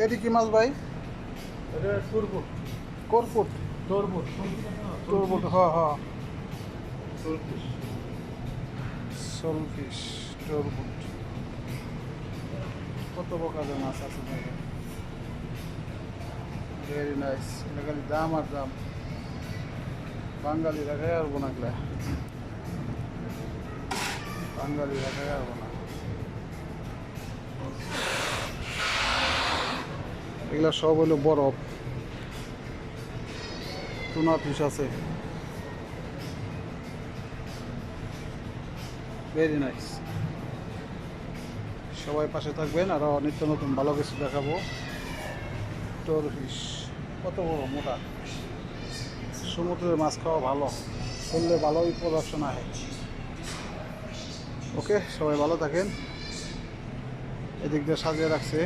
এটি কি মাছ ভাই? এটা সুরপুট। করপুট? তোরপুট। তোরপুট, হ্যাঁ হ্যাঁ। সুরফিশ। সোলফিশ, তোরপুট। কত প্রকারের মাছ আছে দেখেন। Very nice. এটা খালি দাম আর দাম। বাঙালি রাখাই আর বোনাগলা, বাঙালি রাখাই আর বোনা। এগুলা সব হলো বরফ। টুনা ফিশ আছে। Very nice. সবাই পাশে থাকবেন, আরও নিত্য নতুন ভালো কিছু দেখাবো। টোর ফিশ কত বড় মোটা। সমুদ্রের মাছ খাওয়া ভালো, করলে ভালোই প্রোডাকশন আসে। ওকে, সবাই ভালো থাকেন। এদিক দিয়ে সাজিয়ে রাখছে।